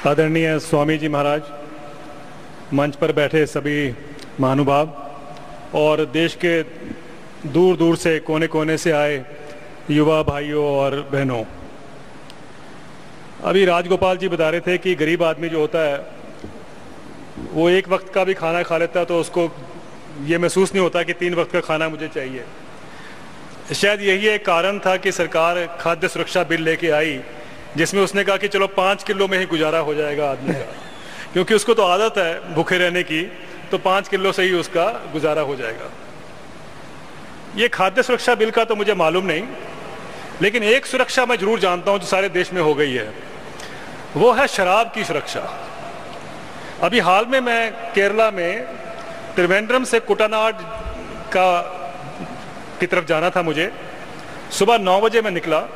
आदरणीय स्वामी जी महाराज, मंच पर बैठे सभी महानुभाव और देश के दूर दूर से कोने कोने से आए युवा भाइयों और बहनों, अभी राजगोपाल जी बता रहे थे कि गरीब आदमी जो होता है वो एक वक्त का भी खाना खा लेता है तो उसको ये महसूस नहीं होता कि 3 वक्त का खाना मुझे चाहिए। शायद यही एक कारण था कि सरकार खाद्य सुरक्षा बिल लेके आई, जिसमें उसने कहा कि चलो 5 किलो में ही गुजारा हो जाएगा आदमी का, क्योंकि उसको तो आदत है भूखे रहने की, तो 5 किलो से ही उसका गुजारा हो जाएगा। ये खाद्य सुरक्षा बिल का तो मुझे मालूम नहीं, लेकिन एक सुरक्षा मैं जरूर जानता हूं जो सारे देश में हो गई है, वो है शराब की सुरक्षा। अभी हाल में मैं केरला में त्रिवेंद्रम से कुटनाड की तरफ जाना था मुझे। सुबह 9 बजे मैं निकला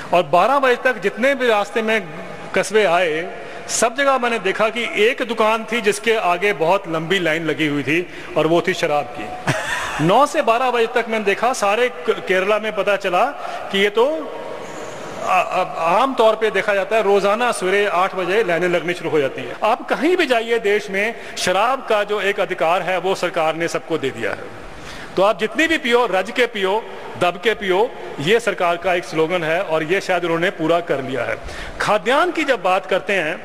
और 12 बजे तक जितने भी रास्ते में कस्बे आए, सब जगह मैंने देखा कि एक दुकान थी जिसके आगे बहुत लंबी लाइन लगी हुई थी और वो थी शराब की। 9 से 12 बजे तक मैंने देखा, सारे केरला में पता चला कि ये तो आम तौर पे देखा जाता है, रोजाना सवेरे 8 बजे लाइनें लगनी शुरू हो जाती है। आप कहीं भी जाइए देश में, शराब का जो एक अधिकार है वो सरकार ने सबको दे दिया है। तो आप जितनी भी पियो, रज के पियो, दब के पियो, ये सरकार का एक स्लोगन है और ये शायद उन्होंने पूरा कर लिया है। खाद्यान्न की जब बात करते हैं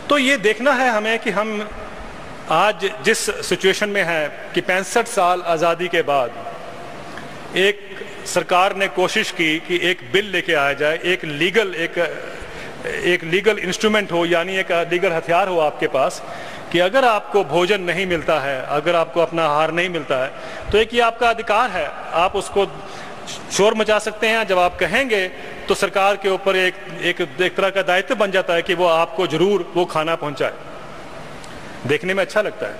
तो ये देखना है हमें कि हम आज जिस सिचुएशन में है कि 65 साल आज़ादी के बाद एक सरकार ने कोशिश की कि एक बिल लेके आया जाए, एक लीगल इंस्ट्रूमेंट हो, यानी एक लीगल हथियार हो आपके पास, कि अगर आपको भोजन नहीं मिलता है, अगर आपको अपना आहार नहीं मिलता है, तो एक ये आपका अधिकार है, आप उसको शोर मचा सकते हैं। जब आप कहेंगे तो सरकार के ऊपर एक तरह का दायित्व बन जाता है कि वो आपको जरूर वो खाना पहुंचाए। देखने में अच्छा लगता है,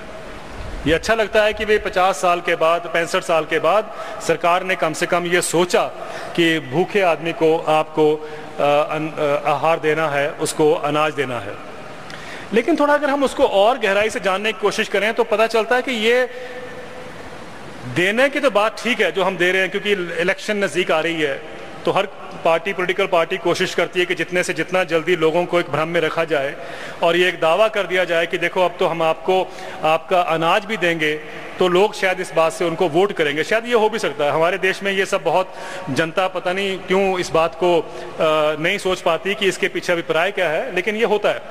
ये अच्छा लगता है कि वे 50 साल के बाद, 65 साल के बाद सरकार ने कम से कम ये सोचा कि भूखे आदमी को आपको आहार देना है, उसको अनाज देना है। लेकिन थोड़ा अगर हम उसको और गहराई से जानने की कोशिश करें तो पता चलता है कि ये देने की तो बात ठीक है जो हम दे रहे हैं, क्योंकि इलेक्शन नज़दीक आ रही है तो हर पॉलिटिकल पार्टी कोशिश करती है कि जितने से जितना जल्दी लोगों को एक भ्रम में रखा जाए और ये एक दावा कर दिया जाए कि देखो अब तो हम आपको आपका अनाज भी देंगे, तो लोग शायद इस बात से उनको वोट करेंगे। शायद ये हो भी सकता है। हमारे देश में ये सब बहुत जनता पता नहीं क्यों इस बात को नहीं सोच पाती कि इसके पीछे अभिप्राय क्या है, लेकिन ये होता है।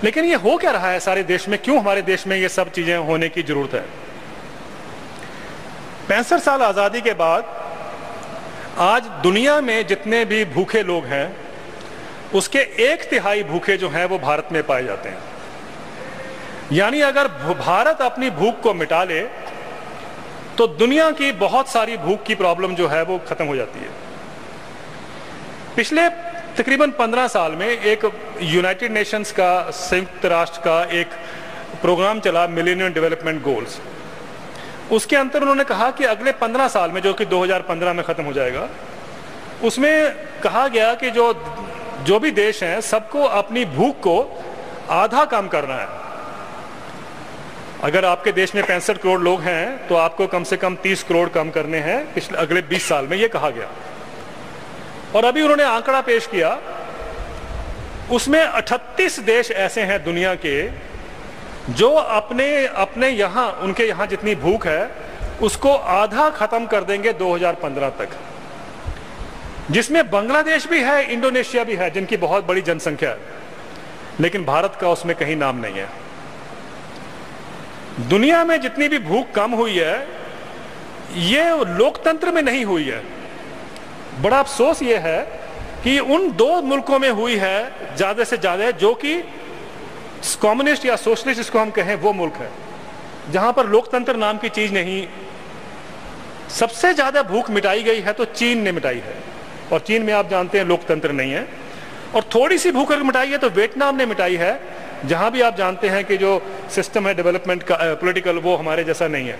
लेकिन ये हो क्या रहा है सारे देश में, क्यों हमारे देश में ये सब चीजें होने की जरूरत है? 65 साल आज़ादी के बाद आज दुनिया में जितने भी भूखे लोग हैं उसके 1/3 भूखे जो हैं वो भारत में पाए जाते हैं। यानी अगर भारत अपनी भूख को मिटा ले तो दुनिया की बहुत सारी भूख की प्रॉब्लम जो है वो खत्म हो जाती है। पिछले तकरीबन 15 साल में एक यूनाइटेड नेशंस का, संयुक्त राष्ट्र का एक प्रोग्राम चला, मिलेनियम डेवलपमेंट गोल्स। उसके अंतर उन्होंने कहा कि अगले 15 साल में, जो कि 2015 में खत्म हो जाएगा, उसमें कहा गया कि जो भी देश हैं सबको अपनी भूख को आधा कम करना है। अगर आपके देश में 65 करोड़ लोग हैं तो आपको कम से कम 30 करोड़ कम करने हैं पिछले अगले 20 साल में, ये कहा गया। और अभी उन्होंने आंकड़ा पेश किया, उसमें 38 देश ऐसे हैं दुनिया के जो अपने यहां, उनके यहां जितनी भूख है उसको आधा खत्म कर देंगे 2015 तक, जिसमें बांग्लादेश भी है, इंडोनेशिया भी है, जिनकी बहुत बड़ी जनसंख्या है, लेकिन भारत का उसमें कहीं नाम नहीं है। दुनिया में जितनी भी भूख कम हुई है ये लोकतंत्र में नहीं हुई है। बड़ा अफसोस ये है कि उन 2 मुल्कों में हुई है ज्यादा से ज्यादा, जो कि कम्युनिस्ट या सोशलिस्ट जिसको हम कहें वो मुल्क है, जहां पर लोकतंत्र नाम की चीज नहीं। सबसे ज्यादा भूख मिटाई गई है तो चीन ने मिटाई है, और चीन में आप जानते हैं लोकतंत्र नहीं है। और थोड़ी सी भूख अगर मिटाई है तो वियतनाम ने मिटाई है, जहां भी आप जानते हैं कि जो सिस्टम है डेवलपमेंट का पॉलिटिकल, वो हमारे जैसा नहीं है।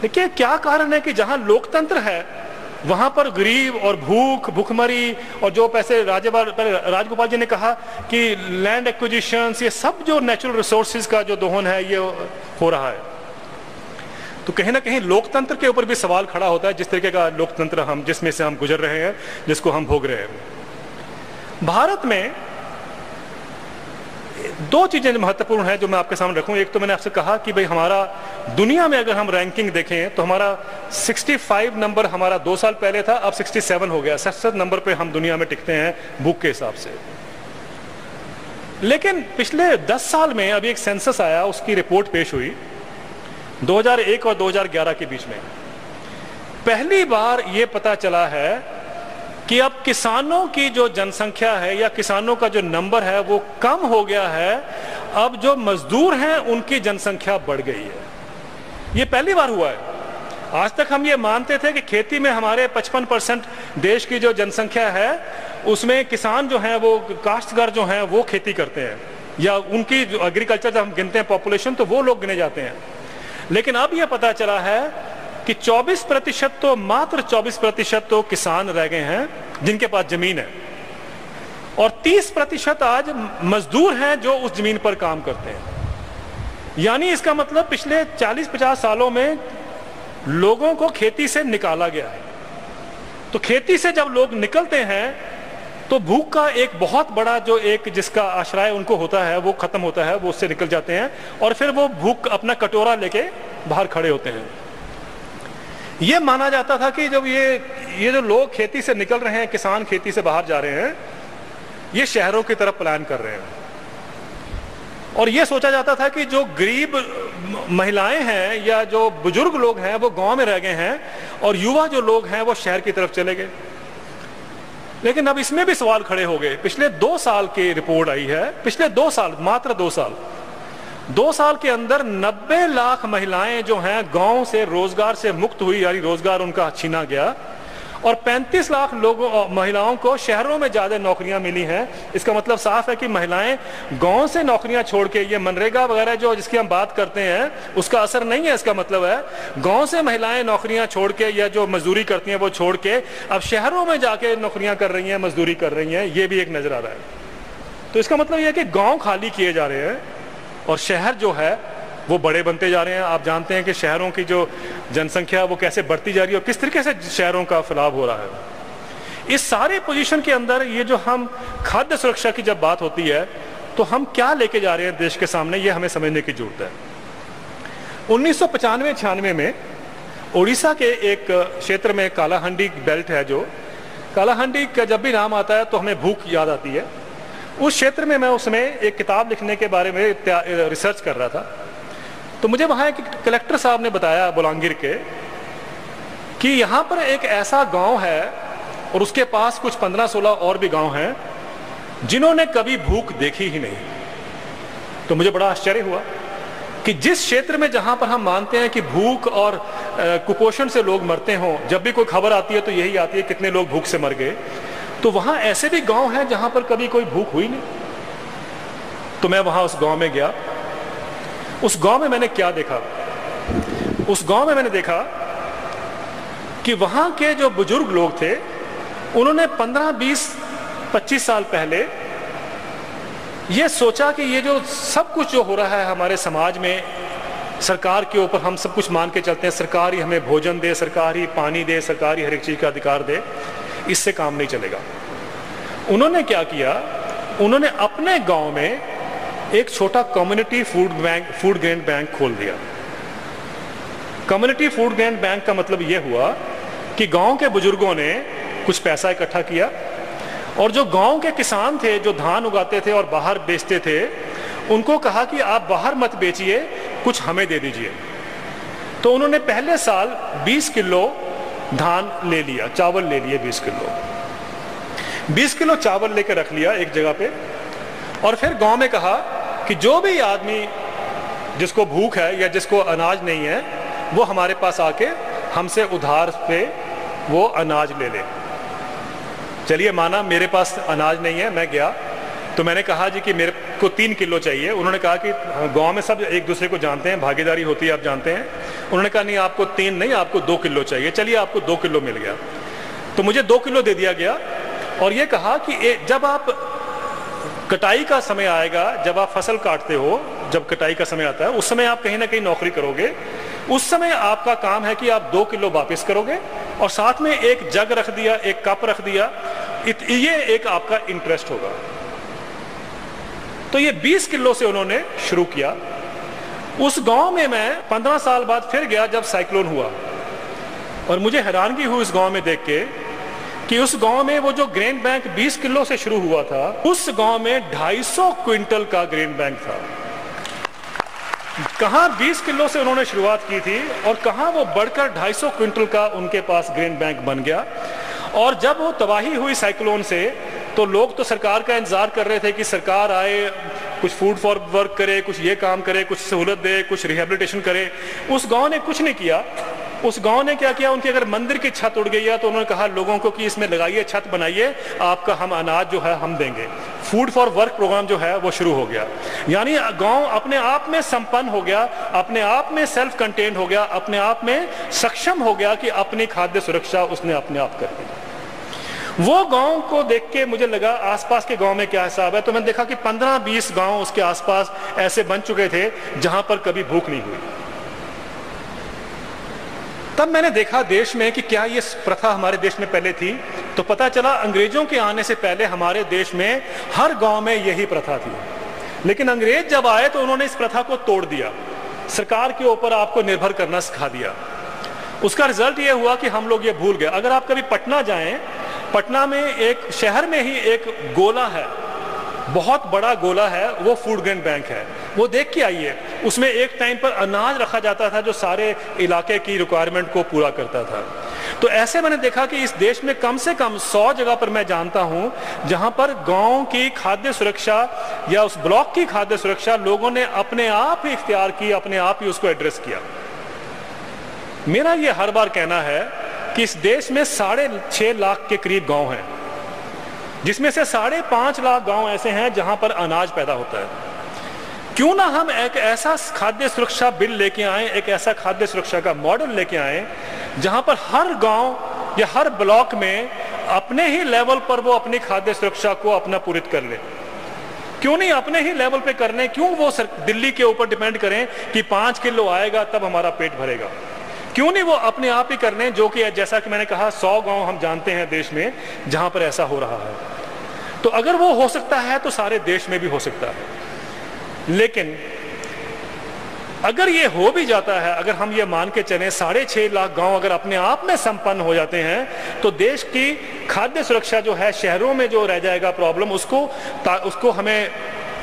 देखिए क्या कारण है कि जहां लोकतंत्र है वहां पर गरीब और भूखमरी और जो पैसे राजगोपाल जी ने कहा कि लैंड एक्विजिशंस, ये सब जो नेचुरल रिसोर्सेज का जो दोहन है ये हो रहा है। तो कहीं ना कहीं लोकतंत्र के ऊपर भी सवाल खड़ा होता है, जिस तरीके का लोकतंत्र जिसमें से हम गुजर रहे हैं, जिसको हम भोग रहे हैं। भारत में दो चीजें महत्वपूर्ण है जो मैं आपके सामने रखूं। एक तो मैंने आपसे कहा कि भाई हमारा दुनिया में अगर हम रैंकिंग देखें तो हमारा 65 नंबर हमारा 2 साल पहले था, अब 67 हो गया। 67 नंबर पे हम दुनिया में टिकते हैं भूख के हिसाब से। लेकिन पिछले 10 साल में अभी एक सेंसस आया, उसकी रिपोर्ट पेश हुई 2001 और 2011 के बीच में। पहली बार यह पता चला है कि अब किसानों की जो जनसंख्या है या किसानों का जो नंबर है वो कम हो गया है। अब जो मजदूर हैं उनकी जनसंख्या बढ़ गई है। ये पहली बार हुआ है। आज तक हम ये मानते थे कि खेती में हमारे 55% देश की जो जनसंख्या है उसमें किसान जो हैं वो काश्तकार जो हैं वो खेती करते हैं, या उनकी जो एग्रीकल्चर जब हम गिनते हैं पॉपुलेशन तो वो लोग गिने जाते हैं। लेकिन अब यह पता चला है कि 24% तो मात्र 24% तो किसान रह गए हैं जिनके पास जमीन है, और 30% आज मजदूर हैं जो उस जमीन पर काम करते हैं। यानी इसका मतलब पिछले 40-50 सालों में लोगों को खेती से निकाला गया है। तो खेती से जब लोग निकलते हैं तो भूख का एक बहुत बड़ा जो एक जिसका आश्रय उनको होता है वो खत्म होता है, वो उससे निकल जाते हैं और फिर वो भूख अपना कटोरा लेके बाहर खड़े होते हैं। ये माना जाता था कि जब ये जो लोग खेती से निकल रहे हैं, किसान खेती से बाहर जा रहे हैं, ये शहरों की तरफ प्लान कर रहे हैं। और ये सोचा जाता था कि जो गरीब महिलाएं हैं या जो बुजुर्ग लोग हैं वो गांव में रह गए हैं और युवा जो लोग हैं वो शहर की तरफ चले गए। लेकिन अब इसमें भी सवाल खड़े हो गए। पिछले 2 साल की रिपोर्ट आई है, पिछले 2 साल, मात्र 2 साल के अंदर 90 लाख महिलाएं जो हैं गांव से रोजगार से मुक्त हुई, यानी रोजगार उनका छीना गया, और 35 लाख लोगों महिलाओं को शहरों में ज्यादा नौकरियां मिली हैं। इसका मतलब साफ है कि महिलाएं गांव से नौकरियां छोड़ के, ये मनरेगा वगैरह जो जिसकी हम बात करते हैं उसका असर नहीं है। इसका मतलब है गांव से महिलाएं नौकरियां छोड़ के या जो मजदूरी करती हैं वो छोड़ के अब शहरों में जाके नौकरियां कर रही हैं, मजदूरी कर रही हैं। ये भी एक नजर आ रहा है। तो इसका मतलब यह है कि गाँव खाली किए जा रहे हैं और शहर जो है वो बड़े बनते जा रहे हैं। आप जानते हैं कि शहरों की जो जनसंख्या वो कैसे बढ़ती जा रही है और किस तरीके से शहरों का फैलाव हो रहा है। इस सारे पोजीशन के अंदर ये जो हम खाद्य सुरक्षा की जब बात होती है तो हम क्या लेके जा रहे हैं देश के सामने, ये हमें समझने की जरूरत है। 1995-96 में उड़ीसा के एक क्षेत्र में कालाहांडी बेल्ट है, जो कालाहांडी का जब भी नाम आता है तो हमें भूख याद आती है। उस क्षेत्र में मैं उसमें एक किताब लिखने के बारे में रिसर्च कर रहा था। तो मुझे वहां एक कलेक्टर साहब ने बताया बोलांगीर के कि यहां पर एक ऐसा गांव है और उसके पास कुछ 15-16 और भी गांव हैं जिन्होंने कभी भूख देखी ही नहीं। तो मुझे बड़ा आश्चर्य हुआ कि जिस क्षेत्र में जहां पर हम मानते हैं कि भूख और कुपोषण से लोग मरते हों, जब भी कोई खबर आती है तो यही आती है कितने लोग भूख से मर गए, तो वहां ऐसे भी गांव हैं जहां पर कभी कोई भूख हुई नहीं। तो मैं वहां उस गांव में गया। उस गांव में मैंने क्या देखा? उस गांव में मैंने देखा कि वहां के जो बुजुर्ग लोग थे उन्होंने 15, 20, 25 साल पहले ये सोचा कि ये जो सब कुछ जो हो रहा है हमारे समाज में, सरकार के ऊपर हम सब कुछ मान के चलते हैं, सरकार ही हमें भोजन दे, सरकार ही पानी दे, सरकार ही हर एक चीज का अधिकार दे, इससे काम नहीं चलेगा। उन्होंने क्या किया? उन्होंने अपने गांव में एक छोटा कम्युनिटी फूड ग्रेन बैंक खोल दिया। कम्युनिटी फूड ग्रेन बैंक का मतलब यह हुआ कि गांव के बुजुर्गों ने कुछ पैसा इकट्ठा किया और जो गांव के किसान थे जो धान उगाते थे और बाहर बेचते थे, उनको कहा कि आप बाहर मत बेचिए, कुछ हमें दे दीजिए। तो उन्होंने पहले साल 20 किलो धान ले लिया, चावल ले लिए 20 किलो। 20 किलो चावल लेकर रख लिया एक जगह पे, और फिर गांव में कहा कि जो भी आदमी जिसको भूख है या जिसको अनाज नहीं है वो हमारे पास आके हमसे उधार पे वो अनाज ले ले। चलिए माना मेरे पास अनाज नहीं है, मैं गया तो मैंने कहा जी कि मेरे को 3 किलो चाहिए। उन्होंने कहा कि गांव में सब एक दूसरे को जानते हैं, भागीदारी होती है, आप जानते हैं। उन्होंने कहा नहीं आपको 3 नहीं, आपको 2 किलो चाहिए। चलिए आपको 2 किलो मिल गया। तो मुझे 2 किलो दे दिया गया और ये कहा कि जब आप कटाई का समय आएगा, जब आप फसल काटते हो, जब कटाई का समय आता है उस समय आप कहीं ना कहीं नौकरी करोगे, उस समय आपका काम है कि आप 2 किलो वापस करोगे और साथ में एक जग रख दिया, एक कप रख दिया, ये एक आपका इंटरेस्ट होगा। तो ये 20 किलो से उन्होंने शुरू किया। उस गांव में मैं 15 साल बाद फिर गया जब साइक्लोन हुआ, और मुझे हैरानगी हुई उस गांव में देख के कि उस गांव में वो जो ग्रेन बैंक 20 किलो से शुरू हुआ था, उस गांव में 250 क्विंटल का ग्रेन बैंक था। कहां 20 किलो से उन्होंने शुरुआत की थी और कहां वो बढ़कर 250 क्विंटल का उनके पास ग्रेन बैंक बन गया। और जब वो तबाही हुई साइक्लोन से, तो लोग तो सरकार का इंतजार कर रहे थे कि सरकार आए, कुछ फूड फॉर वर्क करे, कुछ ये काम करे, कुछ सहूलत दे, कुछ रिहेबिलिटेशन करे। उस गांव ने कुछ नहीं किया। उस गांव ने क्या किया, उनकी अगर मंदिर की छत उड़ गई है तो उन्होंने कहा लोगों को कि इसमें लगाइए, छत बनाइए, आपका हम अनाज जो है हम देंगे। फूड फॉर वर्क प्रोग्राम जो है वो शुरू हो गया। यानी गांव अपने आप में संपन्न हो गया, अपने आप में सेल्फ कंटेन्ड हो गया, अपने आप में सक्षम हो गया कि अपनी खाद्य सुरक्षा उसने अपने आप कर ली। वो गांव को देख के मुझे लगा आसपास के गांव में क्या हिसाब है, तो मैंने देखा कि 15-20 गांव उसके आसपास ऐसे बन चुके थे जहां पर कभी भूख नहीं हुई। तब मैंने देखा देश में कि क्या ये प्रथा हमारे देश में पहले थी, तो पता चला अंग्रेजों के आने से पहले हमारे देश में हर गांव में यही प्रथा थी। लेकिन अंग्रेज जब आए तो उन्होंने इस प्रथा को तोड़ दिया, सरकार के ऊपर आपको निर्भर करना सिखा दिया। उसका रिजल्ट ये हुआ कि हम लोग ये भूल गए। अगर आप कभी पटना जाएं, पटना में एक शहर में ही एक गोला है, बहुत बड़ा गोला है, वो फूड ग्रेन बैंक है, वो देख के आइए। उसमें एक टाइम पर अनाज रखा जाता था जो सारे इलाके की रिक्वायरमेंट को पूरा करता था। तो ऐसे मैंने देखा कि इस देश में कम से कम 100 जगह पर मैं जानता हूं जहां पर गांव की खाद्य सुरक्षा या उस ब्लॉक की खाद्य सुरक्षा लोगों ने अपने आप ही इख्तियार की, अपने आप ही उसको एड्रेस किया। मेरा ये हर बार कहना है कि इस देश में 6.5 लाख के करीब गांव हैं, जिसमें से 5.5 लाख गांव ऐसे हैं जहां पर अनाज पैदा होता है। क्यों ना हम एक ऐसा खाद्य सुरक्षा बिल लेके आए, एक ऐसा खाद्य सुरक्षा का मॉडल लेके आए जहां पर हर गांव या हर ब्लॉक में अपने ही लेवल पर वो अपनी खाद्य सुरक्षा को अपना पूरित कर ले। क्यों नहीं अपने ही लेवल पे करने, क्यों वो दिल्ली के ऊपर डिपेंड करें कि 5 किलो आएगा तब हमारा पेट भरेगा। क्यों नहीं वो अपने आप ही करने, जो कि जैसा कि मैंने कहा 100 गांव हम जानते हैं देश में जहां पर ऐसा हो रहा है। तो अगर वो हो सकता है तो सारे देश में भी हो सकता है। लेकिन अगर ये हो भी जाता है, अगर हम ये मान के चलें 6.5 लाख गांव अगर अपने आप में संपन्न हो जाते हैं, तो देश की खाद्य सुरक्षा जो है, शहरों में जो रह जाएगा प्रॉब्लम, उसको हमें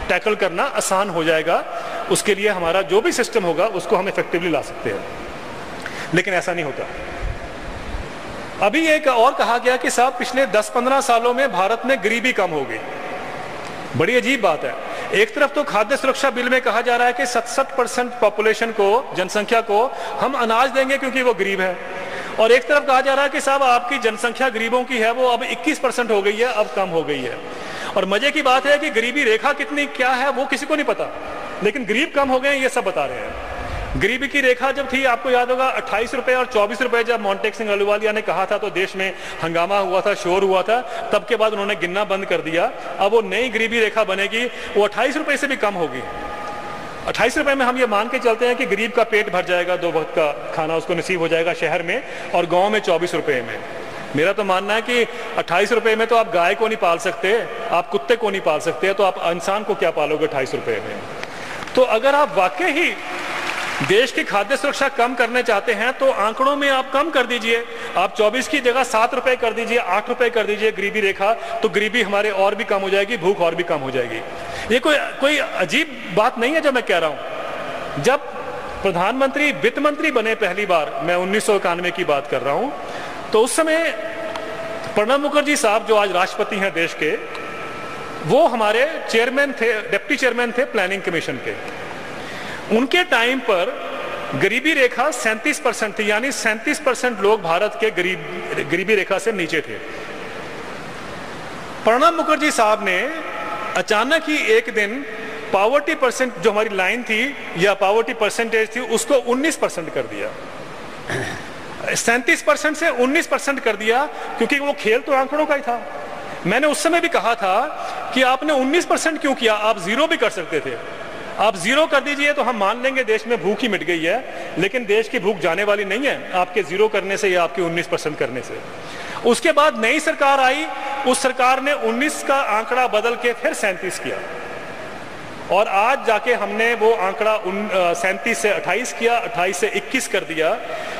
टैकल करना आसान हो जाएगा। उसके लिए हमारा जो भी सिस्टम होगा उसको हम इफेक्टिवली ला सकते हैं। लेकिन ऐसा नहीं होता। अभी एक और कहा गया कि साहब पिछले 10-15 सालों में भारत में गरीबी कम हो गई। बड़ी अजीब बात है। एक तरफ तो खाद्य सुरक्षा बिल में कहा जा रहा है कि 67% पॉपुलेशन को, जनसंख्या को हम अनाज देंगे क्योंकि वो गरीब है, और एक तरफ कहा जा रहा है कि साहब आपकी जनसंख्या गरीबों की है वो अब 21% हो गई है, अब कम हो गई है। और मजे की बात है कि गरीबी रेखा कितनी क्या है वो किसी को नहीं पता, लेकिन गरीब कम हो गए ये सब बता रहे हैं। गरीबी की रेखा जब थी, आपको याद होगा 28 रुपए और 24 रुपए जब मोंटेक सिंह अहलूवालिया ने कहा था तो देश में हंगामा हुआ था, शोर हुआ था। तब के बाद उन्होंने गिनना बंद कर दिया। अब वो नई गरीबी रेखा बनेगी, वो 28 रुपए से भी कम होगी। 28 रुपए में हम ये मान के चलते हैं कि गरीब का पेट भर जाएगा, 2 वक्त का खाना उसको नसीब हो जाएगा शहर में, और गाँव में 24 रुपए में। मेरा तो मानना है कि 28 रुपए में तो आप गाय को नहीं पाल सकते, आप कुत्ते को नहीं पाल सकते, तो आप इंसान को क्या पालोगे 28 रुपए में। तो अगर आप वाकई ही देश की खाद्य सुरक्षा कम करने चाहते हैं तो आंकड़ों में आप कम कर दीजिए। आप 24 की जगह 7 रुपए कर दीजिए, 8 रुपए कर दीजिए गरीबी रेखा, तो गरीबी हमारे और भी कम हो जाएगी, भूख और भी कम हो जाएगी। ये कोई अजीब बात नहीं है जो मैं कह रहा हूं। जब प्रधानमंत्री वित्त मंत्री बने पहली बार, मैं 1991 की बात कर रहा हूं, तो उस समय प्रणब मुखर्जी साहब जो आज राष्ट्रपति हैं देश के, वो हमारे चेयरमैन थे, डिप्टी चेयरमैन थे प्लानिंग कमीशन के। उनके टाइम पर गरीबी रेखा 37% थी, यानी 37% लोग भारत के गरीबी रेखा से नीचे थे। प्रणब मुखर्जी साहब ने अचानक ही एक दिन पॉवर्टी परसेंट जो हमारी लाइन थी या पॉवर्टी परसेंटेज थी उसको 19% कर दिया। 37% से 19% कर दिया, क्योंकि वो खेल तो आंकड़ों का ही था। मैंने उस समय भी कहा था कि आपने 19% क्यों किया, आप 0 भी कर सकते थे। आप 0 कर दीजिए तो हम मान लेंगे देश में भूख ही मिट गई है, लेकिन देश की भूख जाने वाली नहीं है आपके 0 करने से या आपके 19% करने से। उसके बाद नई सरकार आई, उस सरकार ने 19 का आंकड़ा बदल के फिर 37 किया। और आज जाके हमने वो आंकड़ा 37 से 28 किया, 28 से 21 कर दिया।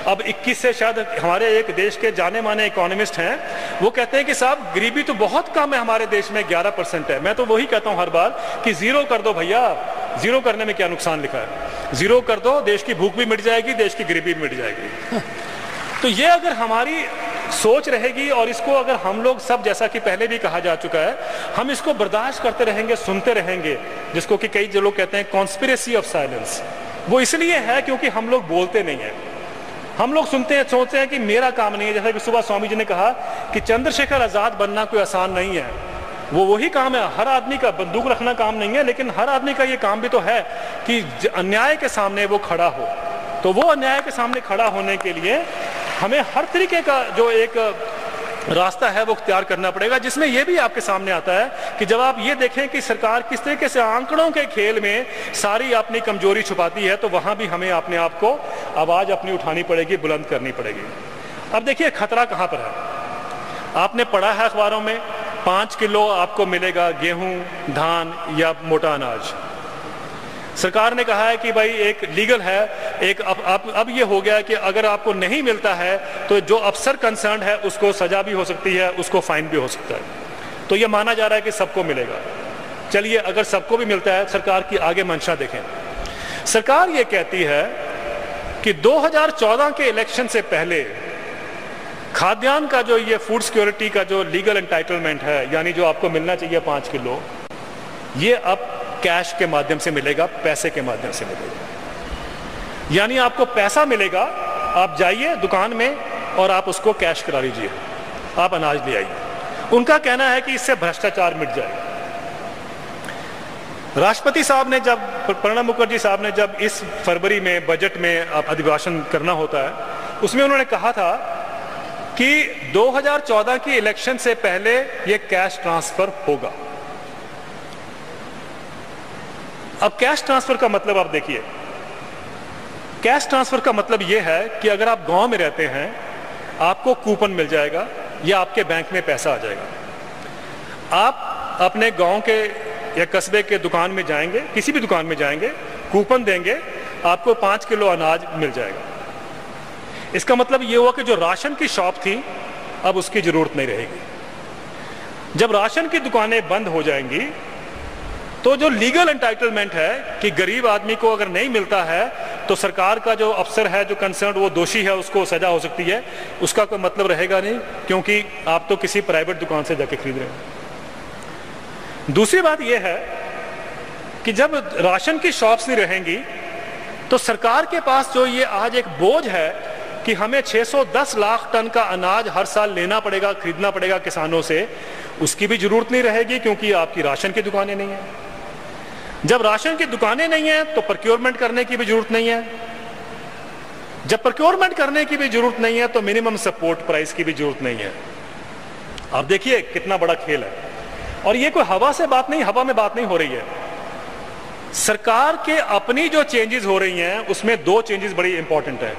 अब 21 से शायद हमारे एक देश के जाने माने इकोनॉमिस्ट हैं, वो कहते हैं कि साहब गरीबी तो बहुत कम है हमारे देश में, 11% है। मैं तो वही कहता हूं हर बार कि जीरो कर दो भैया, जीरो करने में क्या नुकसान लिखा है, जीरो कर दो, देश की भूख भी मिट जाएगी, देश की गरीबी भी मिट जाएगी। तो ये अगर हमारी सोच रहेगी और इसको अगर हम लोग सब, जैसा कि पहले भी कहा जा चुका है, हम इसको बर्दाश्त करते रहेंगे, सुनते रहेंगे, जिसको कि कई जो लोग कहते हैं कॉन्स्पिरेसी ऑफ साइलेंस, वो इसलिए है क्योंकि हम लोग बोलते नहीं हैं। हम लोग सुनते हैं, सोचते हैं कि मेरा काम नहीं है। जैसा कि सुबह स्वामी जी ने कहा कि चंद्रशेखर आजाद बनना कोई आसान नहीं है, वो वही काम है, हर आदमी का बंदूक रखना काम नहीं है, लेकिन हर आदमी का ये काम भी तो है कि अन्याय के सामने वो खड़ा हो। तो वो अन्याय के सामने खड़ा होने के लिए हमें हर तरीके का जो एक रास्ता है वो इख्तियार करना पड़ेगा, जिसमें यह भी आपके सामने आता है कि जब आप ये देखें कि सरकार किस तरीके से आंकड़ों के खेल में सारी अपनी कमजोरी छुपाती है, तो वहां भी हमें अपने आप को आवाज अपनी उठानी पड़ेगी, बुलंद करनी पड़ेगी। अब देखिए खतरा कहां पर है। आपने पढ़ा है अखबारों में 5 किलो आपको मिलेगा गेहूं, धान या मोटा अनाज। सरकार ने कहा है कि भाई एक लीगल है, एक अब ये हो गया कि अगर आपको नहीं मिलता है तो जो अफसर कंसर्न है उसको सजा भी हो सकती है, उसको फाइन भी हो सकता है। तो ये माना जा रहा है कि सबको मिलेगा। चलिए अगर सबको भी मिलता है, सरकार की आगे मंशा देखें। सरकार ये कहती है कि 2014 के इलेक्शन से पहले खाद्यान्न का जो ये फूड सिक्योरिटी का जो लीगल एंटाइटलमेंट है, यानी जो आपको मिलना चाहिए 5 किलो, ये अब कैश के माध्यम से मिलेगा, पैसे के माध्यम से मिलेगा। यानी आपको पैसा मिलेगा, आप जाइए दुकान में और आप उसको कैश करा लीजिए, आप अनाज ले आइए। उनका कहना है कि इससे भ्रष्टाचार मिट जाएगा। राष्ट्रपति साहब ने जब, प्रणब मुखर्जी साहब ने जब इस फरवरी में बजट में अभिभाषण करना होता है, उसमें उन्होंने कहा था कि 2014 की इलेक्शन से पहले यह कैश ट्रांसफर होगा। अब कैश ट्रांसफर का मतलब आप देखिए, कैश ट्रांसफर का मतलब यह है कि अगर आप गांव में रहते हैं, आपको कूपन मिल जाएगा या आपके बैंक में पैसा आ जाएगा। आप अपने गांव के या कस्बे के दुकान में जाएंगे, किसी भी दुकान में जाएंगे, कूपन देंगे, आपको 5 किलो अनाज मिल जाएगा। इसका मतलब यह हुआ कि जो राशन की शॉप थी, अब उसकी जरूरत नहीं रहेगी। जब राशन की दुकानें बंद हो जाएंगी तो जो लीगल एंटाइटलमेंट है कि गरीब आदमी को अगर नहीं मिलता है तो सरकार का जो अफसर है, जो कंसर्न, वो दोषी है, उसको सजा हो सकती है, उसका कोई मतलब रहेगा नहीं, क्योंकि आप तो किसी प्राइवेट दुकान से जाके खरीद रहे हैं। दूसरी बात यह है कि जब राशन की शॉप्स नहीं रहेंगी तो सरकार के पास जो ये आज एक बोझ है कि हमें 610 लाख टन का अनाज हर साल लेना पड़ेगा, खरीदना पड़ेगा किसानों से, उसकी भी जरूरत नहीं रहेगी, क्योंकि आपकी राशन की दुकानें नहीं है। जब राशन की दुकानें नहीं है तो प्रोक्योरमेंट करने की भी जरूरत नहीं है। जब प्रोक्योरमेंट करने की भी जरूरत नहीं है तो मिनिमम सपोर्ट प्राइस की भी जरूरत नहीं है। आप देखिए कितना बड़ा खेल है। और ये कोई हवा से बात नहीं, हवा में बात नहीं हो रही है। सरकार के अपनी जो चेंजेस हो रही हैं उसमें 2 चेंजेस बड़ी इंपॉर्टेंट है।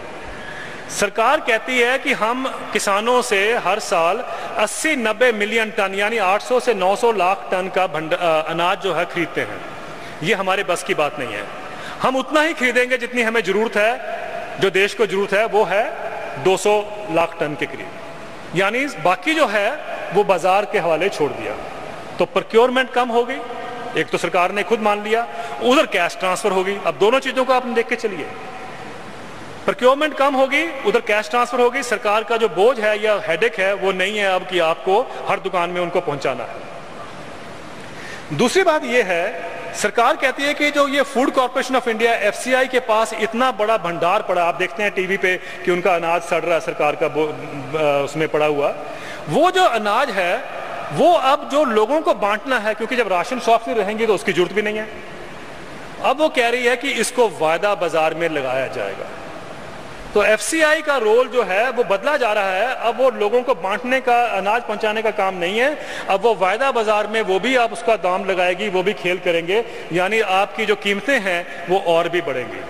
सरकार कहती है कि हम किसानों से हर साल 80-90 मिलियन टन यानी 800 से 900 लाख टन का अनाज जो है खरीदते हैं। ये हमारे बस की बात नहीं है। हम उतना ही खरीदेंगे जितनी हमें जरूरत है, जो देश को जरूरत है वो है 200 लाख टन के करीब, यानी बाकी जो है वो बाजार के हवाले छोड़ दिया। तो प्रोक्योरमेंट कम हो गई, एक तो सरकार ने खुद मान लिया, उधर कैश ट्रांसफर होगी। अब दोनों चीजों को आप देख के चलिए, प्रोक्योरमेंट कम होगी, उधर कैश ट्रांसफर होगी। सरकार का जो बोझ है या हेडेक है वो नहीं है अब कि आपको हर दुकान में उनको पहुंचाना है। दूसरी बात यह है, सरकार कहती है कि जो ये food corporation of India FCI के पास इतना बड़ा भंडार पड़ा, आप देखते हैं टीवी पे कि उनका अनाज सड़ रहा है सरकार का उसमें पड़ा हुआ, वो जो अनाज है वो अब जो लोगों को बांटना है, क्योंकि जब राशन शॉप नहीं रहेंगी तो उसकी जरूरत भी नहीं है, अब वो कह रही है कि इसको वायदा बाजार में लगाया जाएगा। तो एफसीआई का रोल जो है वो बदला जा रहा है। अब वो लोगों को बांटने का, अनाज पहुंचाने का काम नहीं है, अब वो वायदा बाजार में वो भी आप उसका दाम लगाएगी, वो भी खेल करेंगे, यानी आपकी जो कीमतें हैं वो और भी बढ़ेंगी।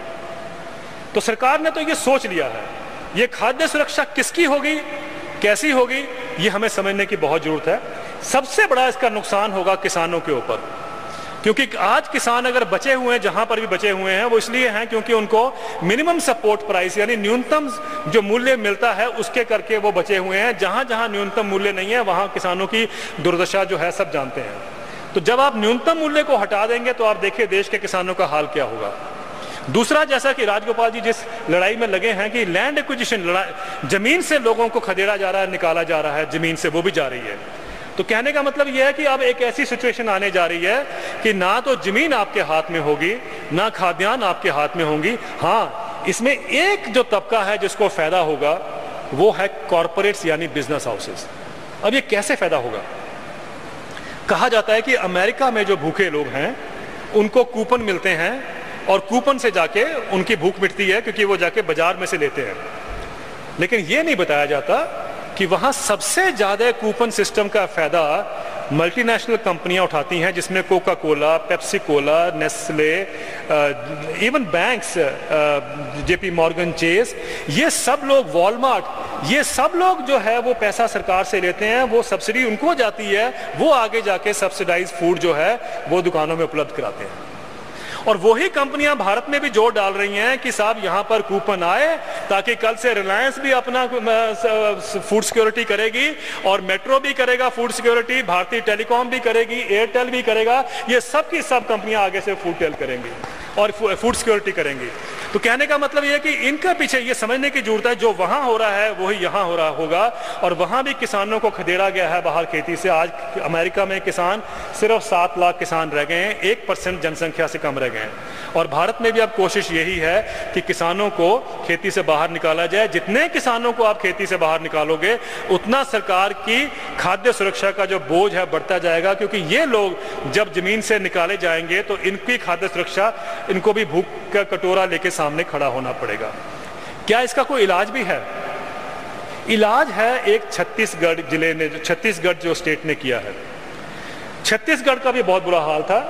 तो सरकार ने तो ये सोच लिया है। ये खाद्य सुरक्षा किसकी होगी, कैसी होगी, ये हमें समझने की बहुत जरूरत है। सबसे बड़ा इसका नुकसान होगा किसानों के ऊपर। क्योंकि आज किसान अगर बचे हुए हैं, जहां पर भी बचे हुए हैं, वो इसलिए हैं क्योंकि उनको मिनिमम सपोर्ट प्राइस यानी न्यूनतम जो मूल्य मिलता है उसके करके वो बचे हुए हैं। जहां जहां न्यूनतम मूल्य नहीं है वहां किसानों की दुर्दशा जो है सब जानते हैं। तो जब आप न्यूनतम मूल्य को हटा देंगे तो आप देखिए देश के किसानों का हाल क्या होगा। दूसरा, जैसा कि राजगोपाल जी जिस लड़ाई में लगे हैं कि लैंड एक्विजिशन, जमीन से लोगों को खदेड़ा जा रहा है, निकाला जा रहा है, जमीन से वो भी जा रही है। तो कहने का मतलब यह है कि अब एक ऐसी सिचुएशन आने जा रही है कि ना तो जमीन आपके हाथ में होगी, ना खाद्यान्न आपके हाथ में होंगी। हाँ, इसमें एक जो तबका है जिसको फायदा होगा वो है कॉरपोरेट्स यानी बिजनेस हाउसेस। अब ये कैसे फायदा होगा? कहा जाता है कि अमेरिका में जो भूखे लोग हैं उनको कूपन मिलते हैं और कूपन से जाके उनकी भूख मिटती है क्योंकि वो जाके बाजार में से लेते हैं। लेकिन ये नहीं बताया जाता कि वहां सबसे ज्यादा कूपन सिस्टम का फायदा मल्टीनेशनल कंपनियां उठाती हैं, जिसमें Coca Cola, Pepsi Cola, Nestle, even banks, JP Morgan Chase, ये सब लोग, वॉलमार्ट, ये सब लोग जो है वो पैसा सरकार से लेते हैं, वो सब्सिडी उनको जाती है, वो आगे जाके सब्सिडाइज फूड जो है वो दुकानों में उपलब्ध कराते हैं। और वही कंपनियां भारत में भी जोर डाल रही हैं कि साहब यहां पर कूपन आए ताकि कल से रिलायंस भी अपना फूड सिक्योरिटी करेगी और मेट्रो भी करेगा फूड सिक्योरिटी, भारतीय टेलीकॉम भी करेगी, एयरटेल भी करेगा, ये सब की सब कंपनियां आगे से फूड टेल करेंगी और फूड सिक्योरिटी करेंगी। तो कहने का मतलब यह है कि इनके पीछे ये समझने की जरूरत है जो वहां हो रहा है वही यहां हो रहा होगा। और वहां भी किसानों को खदेड़ा गया है बाहर खेती से। आज अमेरिका में किसान सिर्फ 7 लाख किसान रह गए हैं, 1% जनसंख्या से कम रह गए हैं। और भारत में भी अब कोशिश यही है कि किसानों को खेती से बाहर निकाला जाए। जितने किसानों को आप खेती से बाहर निकालोगे उतना सरकार की खाद्य सुरक्षा का जो बोझ है बढ़ता जाएगा, क्योंकि ये लोग जब जमीन से निकाले जाएंगे तो इनकी खाद्य सुरक्षा, इनको भी भूख का कटोरा लेके सामने खड़ा होना पड़ेगा। क्या इसका कोई इलाज भी है? इलाज है एक छत्तीसगढ़ जिले ने, छत्तीसगढ़ जो स्टेट ने किया है। छत्तीसगढ़ का भी बहुत बुरा हाल था।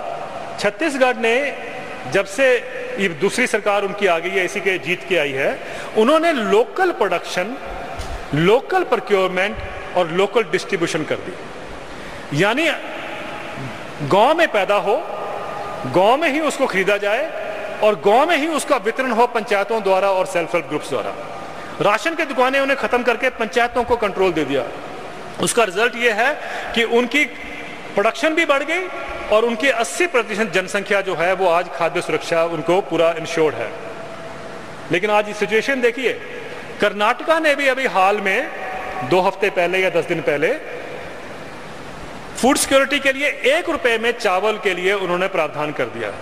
छत्तीसगढ़ ने जब से ये दूसरी सरकार उनकी आ गई है, इसी के जीत के आई है, उन्होंने लोकल प्रोडक्शन, लोकल प्रोक्योरमेंट और लोकल डिस्ट्रीब्यूशन कर दी। यानी गांव में पैदा हो, गांव में ही उसको खरीदा जाए और गांव में ही उसका वितरण हो पंचायतों द्वारा और सेल्फ हेल्प ग्रुप्स द्वारा। राशन की दुकानें उन्हें खत्म करके पंचायतों को कंट्रोल दे दिया। उसका रिजल्ट यह है कि उनकी प्रोडक्शन भी बढ़ गई और उनकी 80% जनसंख्या जो है वो आज खाद्य सुरक्षा उनको पूरा इंश्योर्ड है। लेकिन आज ये सिचुएशन देखिए, कर्नाटका ने भी अभी हाल में 2 हफ्ते पहले या 10 दिन पहले फूड सिक्योरिटी के लिए 1 रुपए में चावल के लिए उन्होंने प्रावधान कर दिया।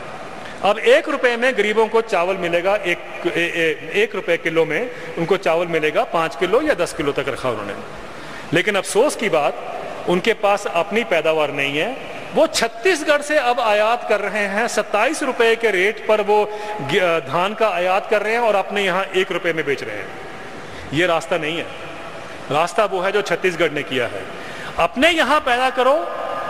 अब 1 रुपए में गरीबों को चावल मिलेगा, 1 रुपए किलो में उनको चावल मिलेगा, 5 किलो या 10 किलो तक रखा उन्होंने। लेकिन अफसोस की बात, उनके पास अपनी पैदावार नहीं है। वो छत्तीसगढ़ से अब आयात कर रहे हैं, 27 रुपए के रेट पर वो धान का आयात कर रहे हैं और अपने यहाँ 1 रुपए में बेच रहे हैं। ये रास्ता नहीं है। रास्ता वो है जो छत्तीसगढ़ ने किया है। अपने यहाँ पैदा करो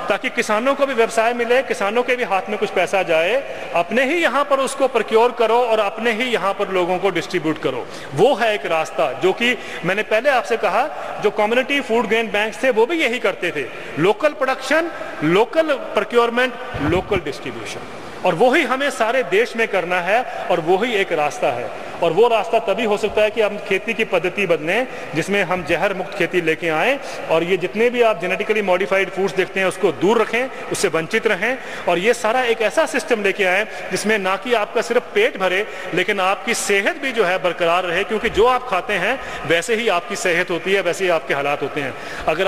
ताकि किसानों को भी व्यवसाय मिले, किसानों के भी हाथ में कुछ पैसा जाए, अपने ही यहाँ पर उसको प्रोक्योर करो और अपने ही यहाँ पर लोगों को डिस्ट्रीब्यूट करो। वो है एक रास्ता जो कि मैंने पहले आपसे कहा, जो कम्युनिटी फूड ग्रेन बैंक्स थे वो भी यही करते थे, local production, local procurement, local distribution. और वो ही हमें सारे देश में करना है और वो ही एक रास्ता है। और वो रास्ता तभी हो सकता है कि हम खेती की पद्धति बदलें, जिसमें हम जहर मुक्त खेती लेके आएँ और ये जितने भी आप जेनेटिकली मॉडिफाइड फूड्स देखते हैं उसको दूर रखें, उससे वंचित रहें। और ये सारा एक ऐसा सिस्टम लेके आएँ जिसमें ना कि आपका सिर्फ पेट भरे लेकिन आपकी सेहत भी जो है बरकरार रहे, क्योंकि जो आप खाते हैं वैसे ही आपकी सेहत होती है, वैसे ही आपके हालात होते हैं। अगर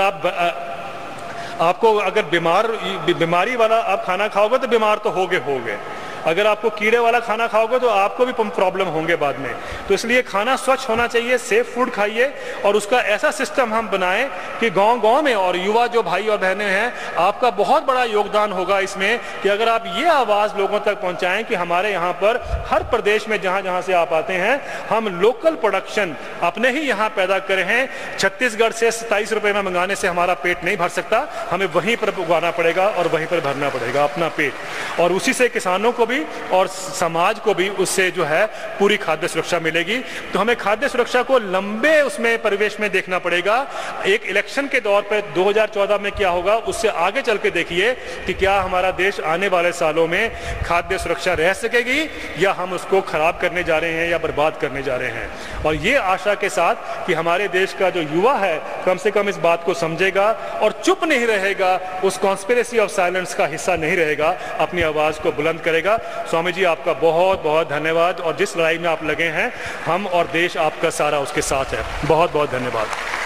आपको अगर बीमारी वाला आप खाना खाओगे तो बीमार तो होगे। अगर आपको कीड़े वाला खाना खाओगे तो आपको भी प्रॉब्लम होंगे बाद में। तो इसलिए खाना स्वच्छ होना चाहिए, सेफ फूड खाइए और उसका ऐसा सिस्टम हम बनाएं कि गांव-गांव में, और युवा जो भाई और बहनें हैं, आपका बहुत बड़ा योगदान होगा इसमें कि अगर आप ये आवाज़ लोगों तक पहुंचाएं कि हमारे यहाँ पर हर प्रदेश में जहाँ से आप आते हैं हम लोकल प्रोडक्शन अपने ही यहाँ पैदा करें हैं। छत्तीसगढ़ से 27 रुपये में मंगाने से हमारा पेट नहीं भर सकता, हमें वहीं पर उगाना पड़ेगा और वहीं पर भरना पड़ेगा अपना पेट। और उसी से किसानों को भी भी और समाज को भी उससे जो है पूरी खाद्य सुरक्षा मिलेगी। तो हमें खाद्य सुरक्षा को लंबे उसमें परिवेश में देखना पड़ेगा। एक इलेक्शन के दौर पर 2014 में क्या होगा, उससे आगे चल के देखिए कि क्या हमारा देश आने वाले सालों में खाद्य सुरक्षा रह सकेगी या हम उसको खराब करने जा रहे हैं या बर्बाद करने जा रहे हैं। और ये आशा के साथ कि हमारे देश का जो युवा है कम से कम इस बात को समझेगा और चुप नहीं रहेगा, उस कॉन्स्पिरेसी ऑफ साइलेंस का हिस्सा नहीं रहेगा, अपनी आवाज को बुलंद करेगा। स्वामी जी, आपका बहुत बहुत धन्यवाद, और जिस लड़ाई में आप लगे हैं हम और देश आपका सारा उसके साथ है। बहुत बहुत धन्यवाद।